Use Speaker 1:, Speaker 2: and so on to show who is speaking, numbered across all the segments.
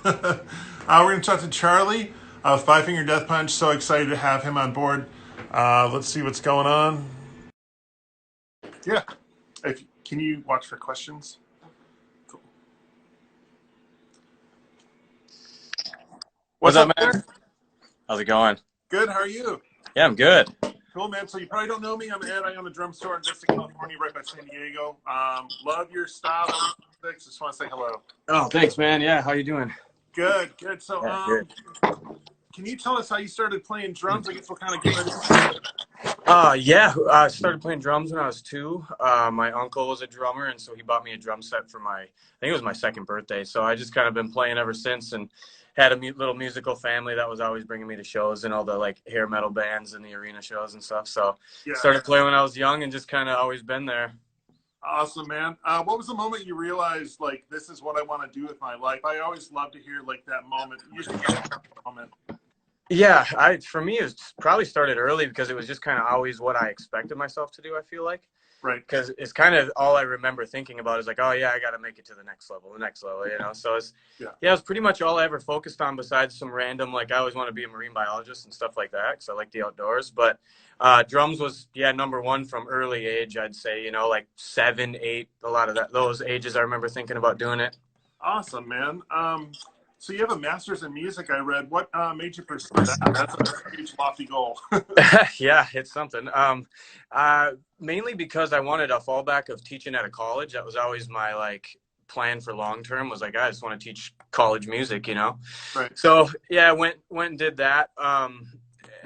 Speaker 1: We're going to talk to Charlie of Five Finger Death Punch. So excited to have him on board. Let's see what's going on. Yeah. Can you watch for questions? Cool.
Speaker 2: What's
Speaker 1: What's
Speaker 2: up,
Speaker 1: up
Speaker 2: man?
Speaker 1: there?
Speaker 2: How's it going?
Speaker 1: Good. How are you?
Speaker 2: Yeah, I'm good.
Speaker 1: Cool, man. So you probably don't know me. I'm Ed. I own a drum store in Vista, California, right by San Diego. Love your style. Love your music. Just want to say hello.
Speaker 2: Oh, thanks, man. Yeah, how you doing?
Speaker 1: Good. Good. So,
Speaker 2: Yeah, good.
Speaker 1: can you tell us how you started playing drums? I guess we'll kind of get into it.
Speaker 2: Yeah, I started playing drums when I was 2. My uncle was a drummer, and so he bought me a drum set for I think it was my second birthday. So I just kind of been playing ever since, and had a little musical family that was always bringing me to shows and all the like hair metal bands and the arena shows and stuff. So
Speaker 1: Yeah.
Speaker 2: started playing when I was young and just kind of always been there.
Speaker 1: Awesome, man. What was the moment you realized, like, this is what I want to do with my life? I always love to hear, like, that moment. Usually, that moment.
Speaker 2: Yeah, for me, it probably started early because it was just kind of always what I expected myself to do, I feel like.
Speaker 1: Right.
Speaker 2: Because it's kind of all I remember thinking about is like, oh yeah, I got to make it to the next level, So it's pretty much all I ever focused on besides some random, like I always want to be a marine biologist and stuff like that because I like the outdoors. But drums was, number one from early age, I'd say, like 7, 8, a lot of those ages I remember thinking about doing it.
Speaker 1: Awesome, man. So you have a master's in music, I read. What made you pursue that? That's a huge, lofty goal.
Speaker 2: Yeah, it's something. Mainly because I wanted a fallback of teaching at a college. That was always my like plan for long term. Was like I just want to teach college music.
Speaker 1: Right.
Speaker 2: So yeah, I went and did that.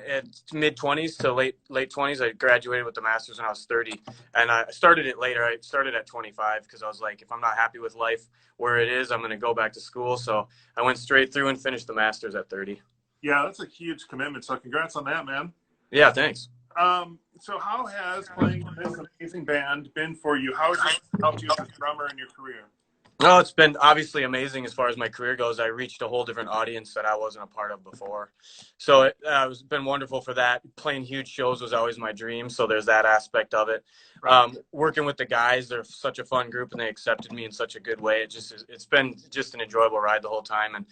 Speaker 2: At mid-20s to late 20s, I graduated with the master's when I was 30, and I started it later. I started at 25 because I was like, if I'm not happy with life where it is, I'm going to go back to school. So I went straight through and finished the master's at 30.
Speaker 1: Yeah, that's a huge commitment. So congrats on that, man.
Speaker 2: Yeah, thanks.
Speaker 1: So how has playing in this amazing band been for you? How has it helped you as a drummer in your career?
Speaker 2: Oh, it's been obviously amazing as far as my career goes. I reached a whole different audience that I wasn't a part of before. So it's been wonderful for that. Playing huge shows was always my dream. So there's that aspect of it.
Speaker 1: Right.
Speaker 2: Working with the guys, they're such a fun group and they accepted me in such a good way. It's been just an enjoyable ride the whole time. And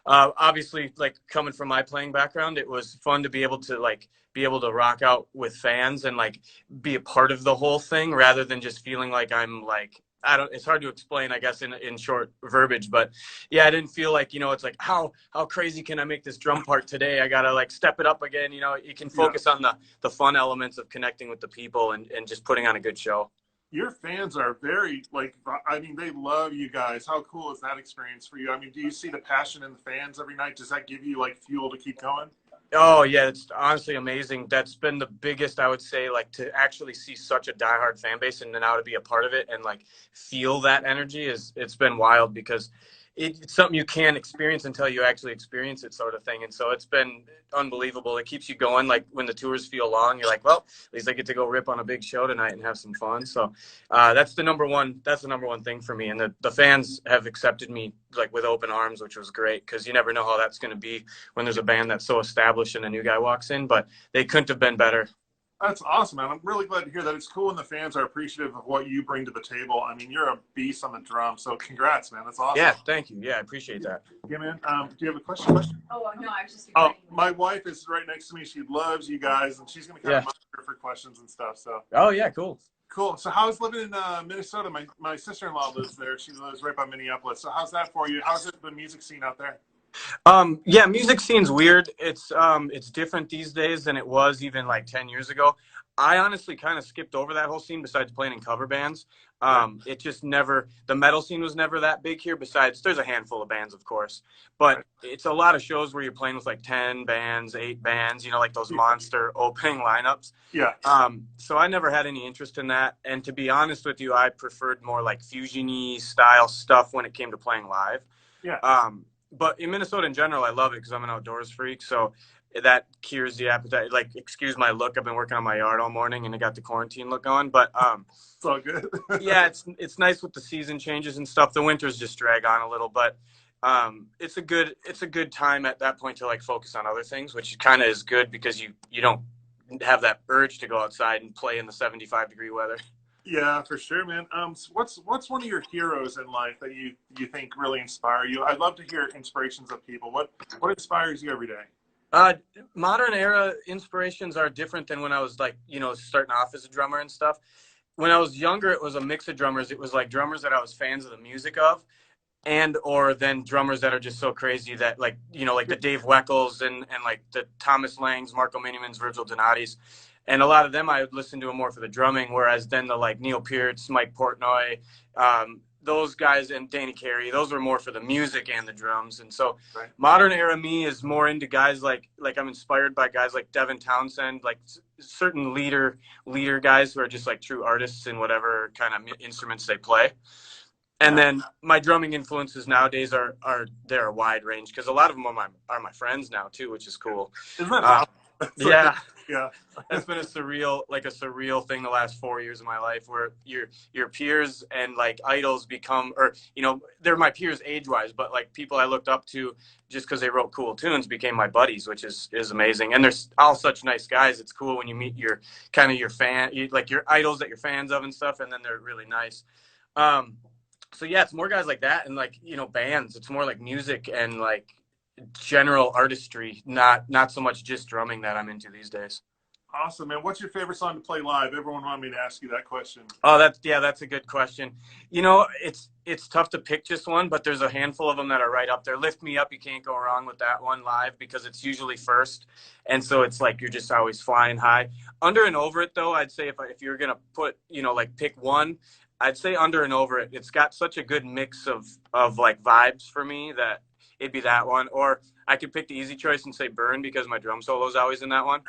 Speaker 2: obviously, like coming from my playing background, it was fun to be able to rock out with fans and like be a part of the whole thing rather than just feeling like I'm like, it's hard to explain, I guess, in short verbiage, but yeah, I didn't feel like, it's like, how crazy can I make this drum part today? I got to like step it up again. You can focus on the fun elements of connecting with the people and just putting on a good show.
Speaker 1: Your fans are very, like, I mean, they love you guys. How cool is that experience for you? I mean, do you see the passion in the fans every night? Does that give you like fuel to keep going?
Speaker 2: Oh yeah, it's honestly amazing. That's been the biggest, I would say, like to actually see such a diehard fan base and then now to be a part of it and like feel that energy it's been wild because it's something you can't experience until you actually experience it, sort of thing. And so it's been unbelievable. It keeps you going. Like when the tours feel long, you're like, well, at least I get to go rip on a big show tonight and have some fun. So that's the number one thing for me. And the fans have accepted me like with open arms, which was great because you never know how that's going to be when there's a band that's so established and a new guy walks in, but they couldn't have been better.
Speaker 1: That's awesome, man. I'm really glad to hear that. It's cool when the fans are appreciative of what you bring to the table. I mean, you're a beast on the drum, so congrats, man. That's awesome.
Speaker 2: Yeah, thank you. Yeah, I appreciate that.
Speaker 1: Yeah, man. Do you have a question?
Speaker 3: Oh, no, I was just.
Speaker 1: Oh, my wife is right next to me. She loves you guys, and she's going to kind of monitor for questions and stuff. So.
Speaker 2: Oh yeah, cool.
Speaker 1: Cool. So how's living in Minnesota? My sister-in-law lives there. She lives right by Minneapolis. So how's that for you? How's it the music scene out there?
Speaker 2: Yeah, music scene's weird. It's different these days than it was even like 10 years ago. I honestly kind of skipped over that whole scene besides playing in cover bands. It just never, the metal scene was never that big here. Besides, there's a handful of bands, of course, but it's a lot of shows where you're playing with like 10 bands, 8 bands, like those monster opening lineups.
Speaker 1: Yeah.
Speaker 2: So I never had any interest in that. And to be honest with you, I preferred more like fusion-y style stuff when it came to playing live.
Speaker 1: Yeah.
Speaker 2: But in Minnesota in general, I love it because I'm an outdoors freak. So that cures the appetite. Like, excuse my look. I've been working on my yard all morning and I got the quarantine look on. But
Speaker 1: it's all good.
Speaker 2: Yeah, it's nice with the season changes and stuff. The winters just drag on a little, but it's a good time at that point to like focus on other things, which kind of is good because you don't have that urge to go outside and play in the 75-degree weather.
Speaker 1: Yeah, for sure, man. So what's one of your heroes in life that you think really inspire you? I'd love to hear inspirations of people. What inspires you every day?
Speaker 2: Uh, Modern era inspirations are different than when I was like, starting off as a drummer and stuff. When I was younger, it was a mix of drummers. It was like drummers that I was fans of the music of, and or then drummers that are just so crazy that like like
Speaker 1: Yeah,
Speaker 2: the Dave Weckels and like the Thomas Langs, Marco Minimans, Virgil Donatis, and a lot of them I would listen to them more for the drumming, whereas then the like Neil Peart's, Mike Portnoy, those guys, and Danny Carey, those were more for the music and the drums. And so
Speaker 1: right.
Speaker 2: modern era me is more into guys like I'm inspired by guys like Devin Townsend, like certain leader guys who are just like true artists in whatever kind of instruments they play. And
Speaker 1: Yeah,
Speaker 2: then my drumming influences nowadays are they're a wide range because a lot of them are my friends now too, which is cool.
Speaker 1: isn't that
Speaker 2: Uh,
Speaker 1: awesome? It's like,
Speaker 2: yeah,
Speaker 1: yeah,
Speaker 2: that's been a surreal thing the last 4 years of my life, where your peers and like idols become, or they're my peers age wise, but like people I looked up to just because they wrote cool tunes became my buddies, which is amazing. And they're all such nice guys. It's cool when you meet your kind of your fan, like your idols that you're fans of and stuff, and then they're really nice. Um, so yeah, it's more guys like that, and like bands. It's more like music and like general artistry, not so much just drumming that I'm into these days.
Speaker 1: awesome, man. What's your favorite song to play live? Everyone wanted me to ask you that question.
Speaker 2: Oh, that's a good question. It's tough to pick just one, but there's a handful of them that are right up there. Lift Me Up, you can't go wrong with that one live because it's usually first, and so it's like you're just always flying high. Under and Over It, though, I'd say if you're gonna put like pick one, I'd say Under and Over It. It's got such a good mix of like vibes for me that it'd be that one. Or I could pick the easy choice and say Burn because my drum solo is always in that one.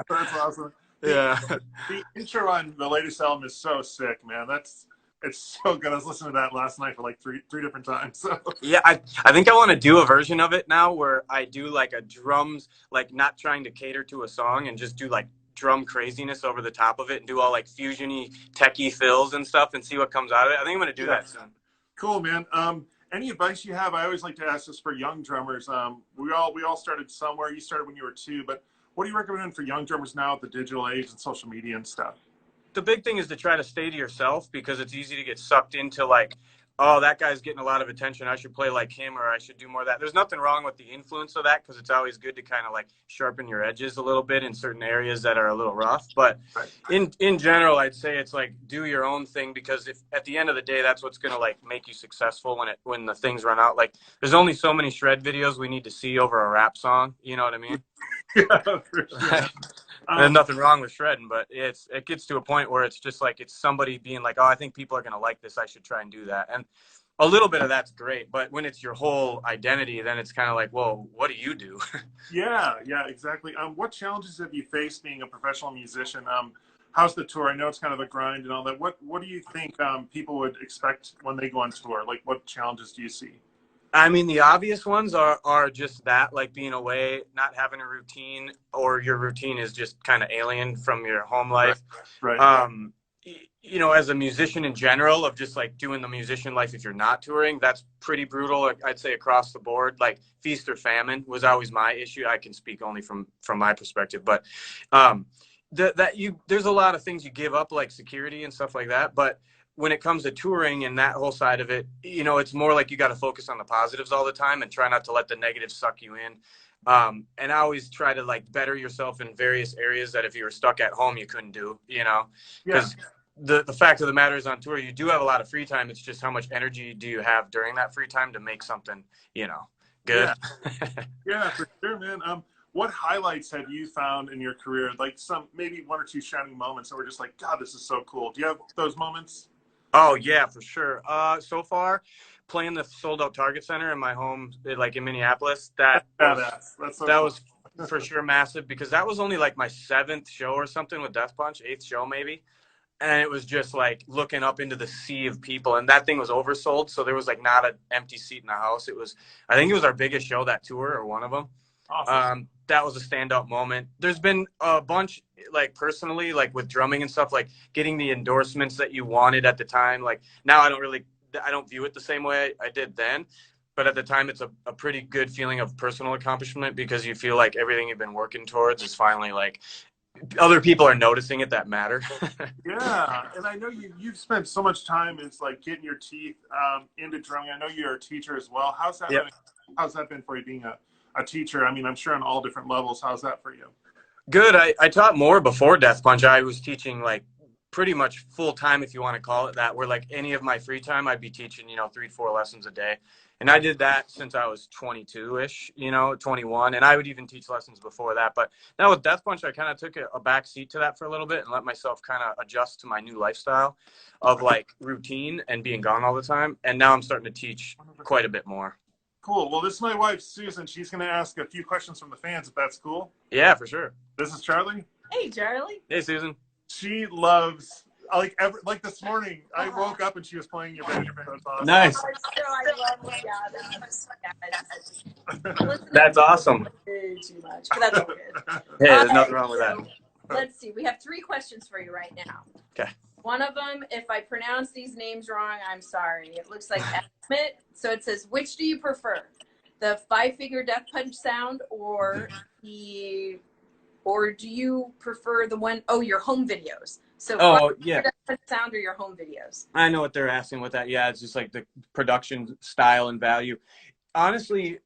Speaker 1: That's awesome. The,
Speaker 2: Yeah.
Speaker 1: the intro on the latest album is so sick, man. It's so good. I was listening to that last night for like three different times. So
Speaker 2: Yeah, I think I want to do a version of it now where I do like a drums, like not trying to cater to a song and just do like drum craziness over the top of it and do all like fusiony, techie fills and stuff and see what comes out of it. I think I'm going to do
Speaker 1: yeah,
Speaker 2: that soon.
Speaker 1: cool, man. Any advice you have? I always like to ask this for young drummers. We all started somewhere. You started when you were two, but what do you recommend for young drummers now with the digital age and social media and stuff?
Speaker 2: The big thing is to try to stay to yourself because it's easy to get sucked into like, oh, that guy's getting a lot of attention, I should play like him, or I should do more of that. There's nothing wrong with the influence of that because it's always good to kind of like sharpen your edges a little bit in certain areas that are a little rough. But
Speaker 1: Right.
Speaker 2: in general, I'd say it's like do your own thing, because if at the end of the day that's what's going to like make you successful when the things run out. Like there's only so many shred videos we need to see over a rap song, you know what I mean?
Speaker 1: Yeah, for sure.
Speaker 2: There's
Speaker 1: Um,
Speaker 2: nothing wrong with shredding, but it gets to a point where it's just like it's somebody being like, oh, I think people are gonna like this, I should try and do that. And a little bit of that's great, but when it's your whole identity, then it's kind of like, well, what do you do?
Speaker 1: yeah, exactly. What challenges have you faced being a professional musician? How's the tour? I know it's kind of a grind and all that. What do you think people would expect when they go on tour? Like, what challenges do you see?
Speaker 2: I mean, the obvious ones are just that, like being away, not having a routine, or your routine is just kind of alien from your home
Speaker 1: Right,
Speaker 2: life.
Speaker 1: right.
Speaker 2: Um, as a musician in general, of just like doing the musician life if you're not touring, that's pretty brutal. I'd say across the board, like feast or famine was always my issue. I can speak only from my perspective, but um, there's a lot of things you give up, like security and stuff like that, but when it comes to touring and that whole side of it, it's more like you got to focus on the positives all the time and try not to let the negatives suck you in. And I always try to like better yourself in various areas that if you were stuck at home, you couldn't do,
Speaker 1: Yeah,
Speaker 2: because the fact of the matter is on tour, you do have a lot of free time. It's just how much energy do you have during that free time to make something, good.
Speaker 1: yeah, yeah, for sure, man. What highlights have you found in your career? Like some maybe one or two shining moments that were just like, God, this is so cool. Do you have those moments?
Speaker 2: Oh yeah, for sure. So far, playing the sold out Target Center in my home, like in Minneapolis,
Speaker 1: That's badass. That's so
Speaker 2: that
Speaker 1: cool.
Speaker 2: was for sure massive, because that was only like my seventh show or something with Death Punch, eighth show maybe, and it was just like looking up into the sea of people, and that thing was oversold, so there was like not an empty seat in the house. I think it was our biggest show that tour, or one of them.
Speaker 1: Awesome.
Speaker 2: That was a standout moment. There's been a bunch, like personally, like with drumming and stuff, like getting the endorsements that you wanted at the time. Like now I don't view it the same way I did then, but at the time it's a pretty good feeling of personal accomplishment, because you feel like everything you've been working towards is finally like other people are noticing it that matter.
Speaker 1: Yeah, and I know you've spent so much time. It's like getting your teeth into drumming. I know you're a teacher as well.
Speaker 2: Yep.
Speaker 1: How's that been for you being a teacher? I mean, I'm sure on all different levels. How's that for you?
Speaker 2: Good. I taught more before Death Punch. I was teaching like pretty much full time, if you want to call it that, where like any of my free time, I'd be teaching, 3 to 4 lessons a day. And I did that since I was 22 ish, 21. And I would even teach lessons before that. But now with Death Punch, I kind of took a back seat to that for a little bit and let myself kind of adjust to my new lifestyle of like routine and being gone all the time. And now I'm starting to teach quite a bit more.
Speaker 1: Cool. Well, this is my wife, Susan. She's going to ask a few questions from the fans, if that's cool.
Speaker 2: Yeah, for sure.
Speaker 1: This is Charlie.
Speaker 3: Hey, Charlie.
Speaker 2: Hey, Susan.
Speaker 1: She loves, like this morning, I woke up and she was playing your video. That's awesome.
Speaker 2: Nice. That's awesome.
Speaker 3: Way too much, but that's all good.
Speaker 2: Hey, there's nothing wrong with that.
Speaker 3: Let's see. We have 3 questions for you right now.
Speaker 2: Okay.
Speaker 3: One of them, if I pronounce these names wrong, I'm sorry. It looks like Emmett. So it says, which do you prefer? The 5-figure Death Punch sound or do you prefer the one, your home videos? So
Speaker 2: yeah.
Speaker 3: Death Punch sound or your home videos?
Speaker 2: I know what they're asking with that. Yeah, it's just like the production style and value. Honestly,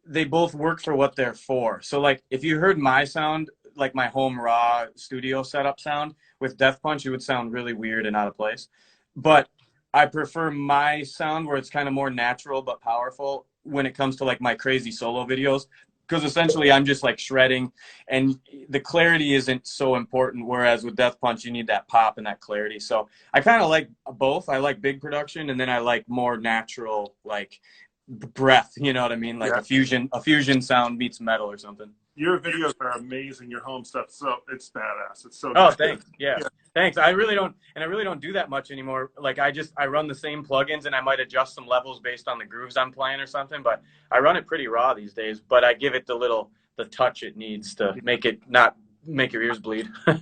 Speaker 2: they both work for what they're for. So like if you heard my sound, like my home raw studio setup sound with Death Punch, it would sound really weird and out of place. But I prefer my sound where it's kind of more natural but powerful when it comes to like my crazy solo videos, because essentially I'm just like shredding and the clarity isn't so important, whereas with Death Punch you need that pop and that clarity. So I kind of like both. I like big production and then I like more natural, like breath, you know what I mean? Like a fusion sound meets metal or something.
Speaker 1: Your videos are amazing. Your home stuff, so it's badass. It's so.
Speaker 2: Oh,
Speaker 1: good.
Speaker 2: thanks. Yeah, thanks. I really don't do that much anymore. Like I run the same plugins and I might adjust some levels based on the grooves I'm playing or something. But I run it pretty raw these days. But I give it the touch it needs to make it not make your ears bleed.
Speaker 1: What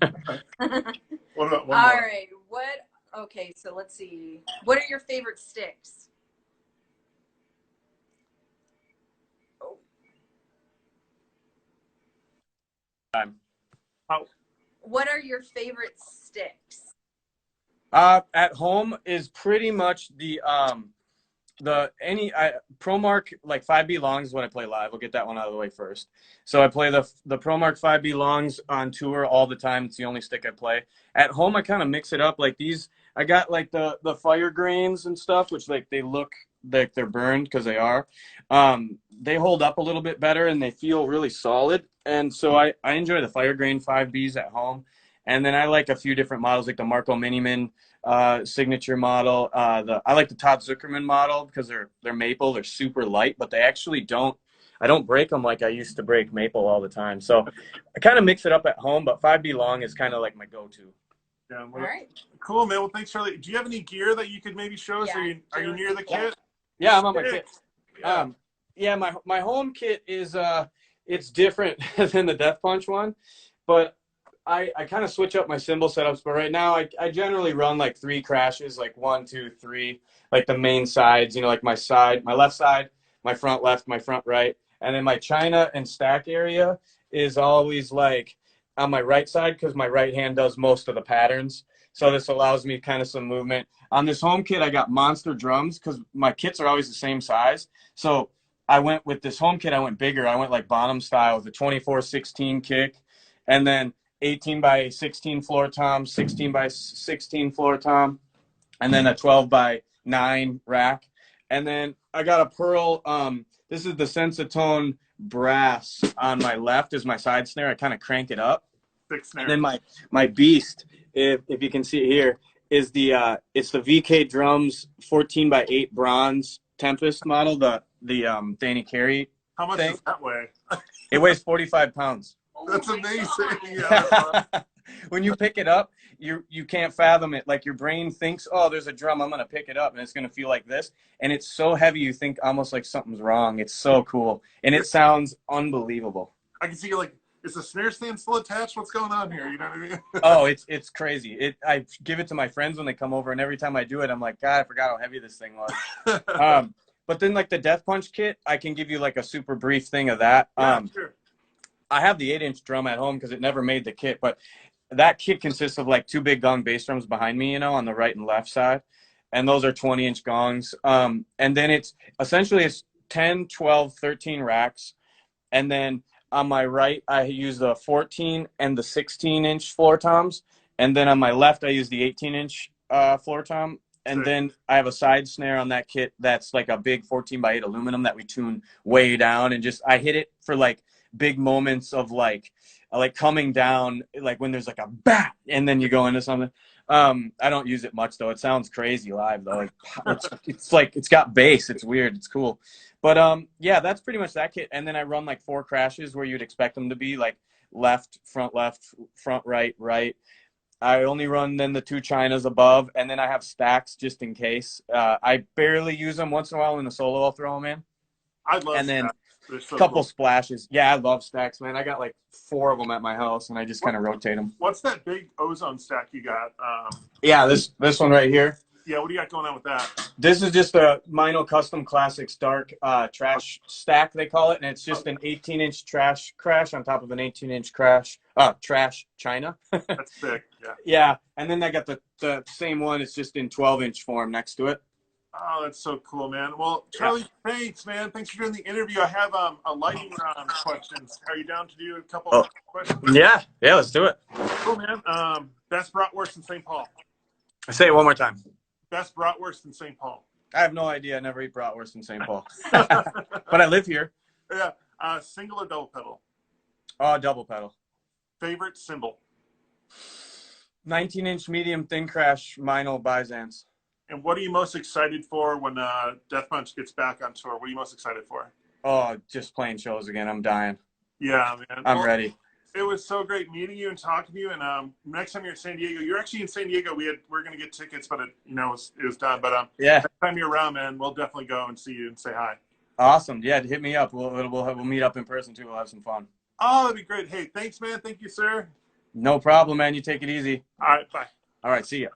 Speaker 1: about one
Speaker 3: All
Speaker 1: more?
Speaker 3: right. Okay, so let's see. What are your favorite sticks? What are your favorite sticks?
Speaker 2: At home is pretty much the ProMark like 5B longs is what I play live. I'll get that one out of the way first. So I play the ProMark 5B longs on tour all the time. It's the only stick I play. At home I kind of mix it up. Like these, I got like the fire grains and stuff, which like they look like they're burned because they are. They hold up a little bit better and they feel really solid. And so I enjoy the fire grain 5Bs at home. And then I like a few different models like the Marco Miniman signature model. I like the Todd Zuckerman model because they're maple. They're super light, but they actually I don't break them like I used to break maple all the time. So I kind of mix it up at home, but 5B long is kind of like my go-to.
Speaker 1: Yeah,
Speaker 3: All right.
Speaker 1: Cool, man. Well, thanks, Charlie. Do you have any gear that you could maybe show us?
Speaker 3: Yeah.
Speaker 1: Are you near the kit?
Speaker 2: Yeah, I'm on my kit.
Speaker 1: Yeah.
Speaker 2: My home kit is it's different than the Death Punch one, but I kind of switch up my cymbal setups. But right now I generally run like 3 crashes, like 1, 2, 3, like the main sides, like my left side, my front left, my front right. And then my China and stack area is always like on my right side because my right hand does most of the patterns. So this allows me kind of some movement. On this home kit, I got monster drums because my kits are always the same size. So I went with this home kit, I went bigger. I went like Bonham style with a 24-16 kick and then 18 by 16 floor tom, 16 by 16 floor tom, and then a 12 by 9 rack. And then I got a Pearl, this is the Sensatone brass on my left is my side snare. I kind of crank it up.
Speaker 1: 6 snare.
Speaker 2: And then my beast, if you can see it here, is it's the VK Drums 14 by 8 bronze Tempest model, the Danny Carey.
Speaker 1: How much
Speaker 2: thing.
Speaker 1: does that weigh?
Speaker 2: It weighs 45 pounds.
Speaker 1: That's amazing. Yeah,
Speaker 2: when you pick it up, you can't fathom it. Like your brain thinks, oh, there's a drum, I'm gonna pick it up, and it's gonna feel like this. And it's so heavy, you think almost like something's wrong. It's so cool, and it sounds unbelievable.
Speaker 1: I can see like, is the snare stand still attached? What's going on here? You know what I mean?
Speaker 2: Oh, it's crazy. I give it to my friends when they come over, and every time I do it, I'm like, God, I forgot how heavy this thing was. But then like the Death Punch kit, I can give you like a super brief thing of that.
Speaker 1: Yeah, sure.
Speaker 2: I have the 8-inch drum at home because it never made the kit, but that kit consists of like 2 big gong bass drums behind me, on the right and left side. And those are 20-inch gongs. And then it's 10, 12, 13 racks. And then on my right, I use the 14 and the 16-inch floor toms. And then on my left, I use the 18-inch floor tom. And then I have a side snare on that kit that's like a big 14x8 aluminum that we tune way down. And I hit it for like big moments of like coming down, like when there's like a bat and then you go into something. I don't use it much though. It sounds crazy live though. It's like it's got bass. It's weird. It's cool. But yeah, that's pretty much that kit. And then I run like 4 crashes where you'd expect them to be, like left, front, right, right. I only run then the 2 Chinas above, and then I have stacks just in case. I barely use them. Once in a while in the solo, I'll throw them in.
Speaker 1: I love
Speaker 2: and then
Speaker 1: stacks. They're so
Speaker 2: couple
Speaker 1: cool.
Speaker 2: splashes. Yeah, I love stacks, man. I got like 4 of them at my house, and I just kind of rotate them.
Speaker 1: What's that big ozone stack you got?
Speaker 2: Yeah, this one right here.
Speaker 1: Yeah, what do you got going on with that?
Speaker 2: This is just a Mino Custom Classics Dark trash stack, they call it, and it's just an 18-inch trash crash on top of an 18-inch trash China.
Speaker 1: That's sick. Yeah.
Speaker 2: Yeah, and then I got the same one. It's just in 12-inch form next to it.
Speaker 1: Oh, that's so cool, man. Well, Charlie, thanks, man. Thanks for doing the interview. I have a lightning round questions. Are you down to do a couple questions?
Speaker 2: Yeah, let's do it.
Speaker 1: Cool, man. Best bratwurst in St. Paul.
Speaker 2: Say it one more time.
Speaker 1: Best bratwurst in St. Paul.
Speaker 2: I have no idea. I never eat bratwurst in St. Paul. But I live here.
Speaker 1: Yeah. Single or double pedal?
Speaker 2: Oh, double pedal.
Speaker 1: Favorite cymbal?
Speaker 2: 19-inch medium thin crash Mino Byzance.
Speaker 1: And what are you most excited for when Death Punch gets back on tour? What are you most excited for?
Speaker 2: Oh, just playing shows again. I'm dying.
Speaker 1: Yeah, man.
Speaker 2: I'm ready.
Speaker 1: It was so great meeting you and talking to you. And next time you're in San Diego, you're actually in San Diego. We're gonna get tickets, but it was done. But
Speaker 2: yeah,
Speaker 1: next time you're around, man, we'll definitely go and see you and say hi.
Speaker 2: Awesome. Yeah, hit me up. We'll meet up in person too. We'll have some fun.
Speaker 1: Oh, that'd be great. Hey, thanks, man. Thank you, sir.
Speaker 2: No problem, man. You take it easy.
Speaker 1: All right, bye.
Speaker 2: All right, see ya.